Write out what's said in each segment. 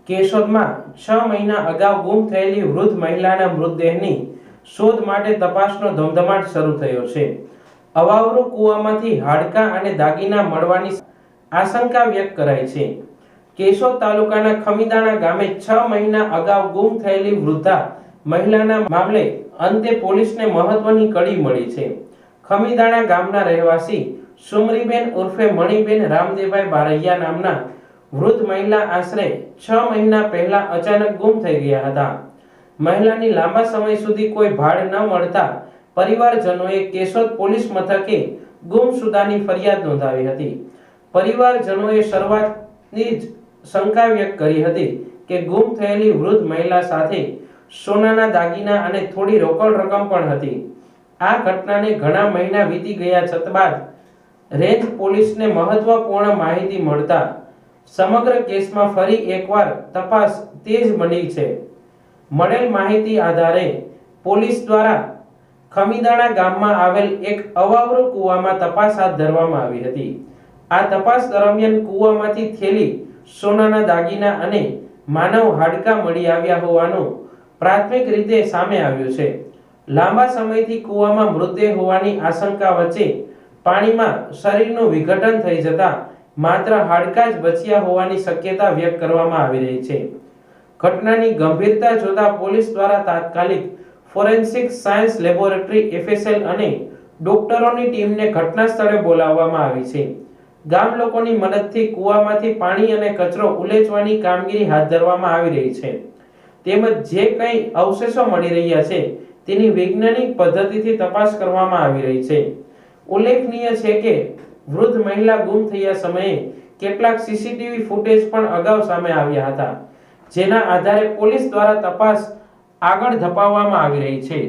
કેશોદમાં 6 મહિના અગાઉ ગુમ થયેલી વૃદ્ધ મહિલાના મૃતદેહની શોધ માટે તપાસનો ધમધમાટ શરૂ થયો છે. અવાવરૂ કૂવામાંથી હાડકાં અને દાગીના મળવાની આશંકા વ્યક્ત કરાઈ છે. કેશોદ તાલુકાના ખમીદાણા ગામે 6 મહિના અગાઉ ગુમ થયેલી વૃદ્ધા મહિલાના મામલે અંતે પોલીસને મહત્વની કડી મળી છે. ખમીદાણા ગામના રહેવાસી સુમરીબેન ઉર્ફે મણીબેન રામદેવભાઈ બારૈયા નામના વૃદ્ધ મહિલા આશરે 6 મહિના પહેલા અચાનક ગુમ થઈ ગયા હતા. મહિલાની લાંબા સમય સુધી કોઈ ભાડ ન મળતા પરિવારજનોએ કેશોદ પોલીસ મથકે ગુમશુદાની ફરિયાદ નોંધાવી હતી. પરિવારજનોએ શરૂઆતની જ શંકા વ્યક્ત કરી હતી કે ગુમ થયેલી વૃદ્ધ મહિલા સાથે સોનાના દાગીના અને થોડી રોકડ રકમ પણ હતી. આ ઘટનાને ઘણા મહિના વીતી ગયા છતાં રેન્જ પોલીસને મહત્વપૂર્ણ માહિતી મળતા સમગ્ર કેસમાં ફરી એકવાર તપાસ તેજ બની છે. મળેલ માહિતી આધારે પોલીસ દ્વારા ખમીદાણા ગામમાં આવેલ એક અવાવરૂ કૂવામાં તપાસ હાથ ધરવામાં આવી હતી. આ તપાસ દરમિયાન કૂવામાંથી થેલી સોનાના દાગીના અને માનવ હાડકાં મળી આવ્યા હોવાનું પ્રાથમિક રીતે સામે આવ્યું છે. લાંબા સમયથી કૂવામાં મૃતદેહ હોવાની આશંકા વચ્ચે પાણીમાં શરીરનું વિઘટન થઈ જતા માત્ર હાડકાં જ બચ્યા હોવાની શક્યતા વ્યક્ત કરવામાં આવી રહી છે. ઘટનાની ગંભીરતા જોતા પોલીસ દ્વારા તાત્કાલિક ફોરેન્સિક સાયન્સ લેબોરેટરી FSL અને ડોક્ટરોની ટીમને ઘટના સ્થળે બોલાવવામાં આવી છે. ગામ લોકોની મદદથી કૂવામાંથી પાણી અને કચરો ઉલેચવાની કામગીરી હાથ ધરવામાં આવી રહી છે. તેમજ જે કંઈ અવશેષો મળી રહ્યા છે તેની વૈજ્ઞાનિક પદ્ધતિથી તપાસ કરવામાં આવી રહી છે. ઉલ્લેખનીય છે કે વૃદ્ધ મહિલા ગુમ થયા સમયે કેટલાક CCTV ફૂટેજ પણ અગાઉ સામે આવ્યા હતા, જેના આધારે પોલીસ દ્વારા તપાસ આગળ ધપાવવામાં આવી રહી છે.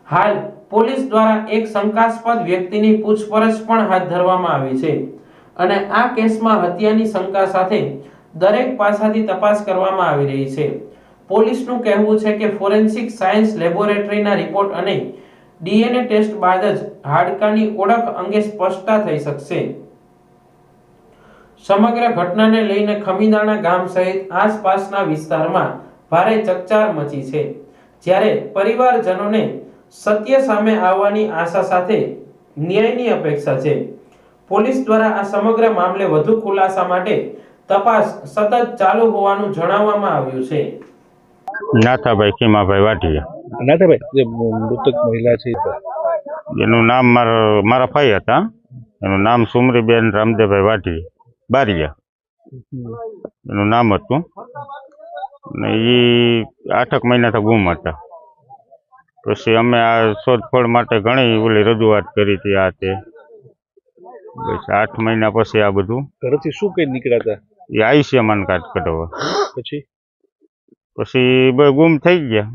હાલ પોલીસ દ્વારા એક શંકાસ્પદ વ્યક્તિની પૂછપરછ પણ હાથ ધરવામાં આવી છે અને આ કેસમાં હત્યાની શંકા સાથે દરેક પાસાથી તપાસ કરવામાં આવી રહી છે. પોલીસનું કહેવું છે કે ફોરેન્સિક સાયન્સ લેબોરેટરીના રિપોર્ટ અને DNA ટેસ્ટ બાદ જ હાડકાની ઓળખ અંગે સ્પષ્ટતા થઈ શકશે. સમગ્ર ઘટનાને લઈને ખમીદાણા ગામ સહિત આસપાસના વિસ્તારમાં ભારે ચકચાર મચી છે, જ્યારે પરિવારજનોને સત્ય સામે આવવાની આશા સાથે ન્યાયની અપેક્ષા છે. પોલીસ દ્વારા આ સમગ્ર મામલે વધુ ખુલાસા માટે તપાસ સતત ચાલુ હોવાનું જણાવવામાં આવ્યું છે. નાથાભાઈ ખીમાભાઈ વાઢિયા. નાથાભાઈ, જે મૃતક મહિલા છે એનું નામ મારા ભાઈ હતા. એનું નામ સુમરીબેન રામદેવભાઈ વાઢિયા બારિયા એનું નામ હતું. ને એ 8 મહિનાથી ગુમ હતા. પછી અમે આ શોધખોળ માટે ઘણી ઓલી રજૂઆત કરી હતી. આ તે બસ 8 મહિના પછી આ બધું ઘરેથી શું કઈ નીકળ્યા હતા? એ આયુષ્યમાન કાર્ડ કઢાવવા. પછી ગુમ થઈ ગયા.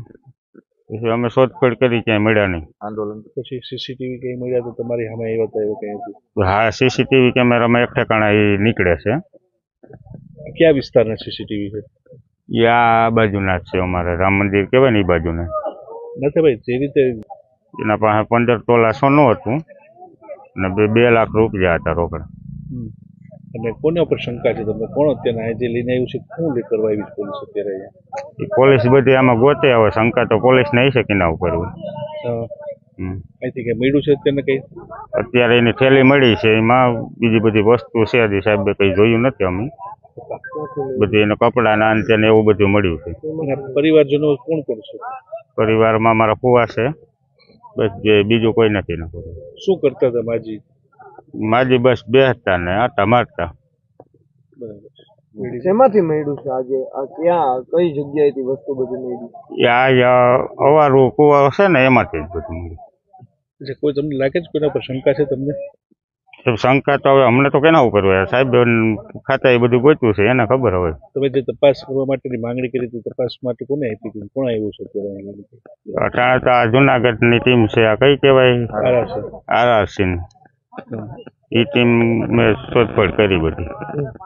પછી અમે શોધખોળ કરી, ક્યાંય મળ્યા નહીં. આંદોલન પછી CCTV કઈ મળ્યા તો તમારી સામે આવ્યા હતા એવું કઈ હતું? હા, CCTV કેમેરામાં એક ઠેકાણા એ નીકળે છે. કયા વિસ્તારના CCTV છે? એ આ બાજુના જ છે, અમારે રામ મંદિર કહેવાય ને એ બાજુના. નથી ભાઈ, જે રીતે એના પાસે 15 તોલા સોનું હતું અને 2 લાખ રૂપિયા હતા રોકડા. અને કોના ઉપર શંકા છે તમને? કોણ અત્યારે જે લઈને આવ્યું છે? શું લે કરવા આવી પોલીસ અત્યારે? પોલીસ બધી આમાં ગોતે. હવે શંકા તો પોલીસ ને છે કે ના ઉપર. અહીંથી કઈ મળ્યું છે અત્યારે? કઈ અત્યારે એની થેલી મળી છે, એમાં બીજી બધી વસ્તુ છે. હજી સાહેબે કઈ જોયું નથી. અમે બધી એને કપડા ના અંતે એવું બધું મળ્યું છે. પરિવારજનો કોણ કોણ છે? પરિવારમાં મારા ફુવા છે, બસ. જે બીજું કોઈ નથી. શું કરતા હતા માજી? માજી બસ બેસતા ને આટા મારતા. શેમાંથી મળ્યું છે આજે? આ ક્યાં કઈ જગ્યાએથી વસ્તુ બધી મળી? આ અવારું કુવા છે ને, એમાંથી જ બધું મળ્યું. કોઈ તમને લાગે છે કોઈના પર શંકા છે તમને? શંકા તો હવે અમને તો કેના ઉપર હોય? સાહેબ ખાતા એ બધું ગોચ્યું છે, એને ખબર હોય. તમે જે તપાસ કરવા માટેની માંગણી કરી હતી, તપાસ માટે કોને આપી હતી? કોણ આવ્યું છે અત્યારે? આ જુનાગઢની ટીમ છે. આ કઈ કહેવાય? RRC. એ ટીમ મેં શોધખોળ કરી બધી.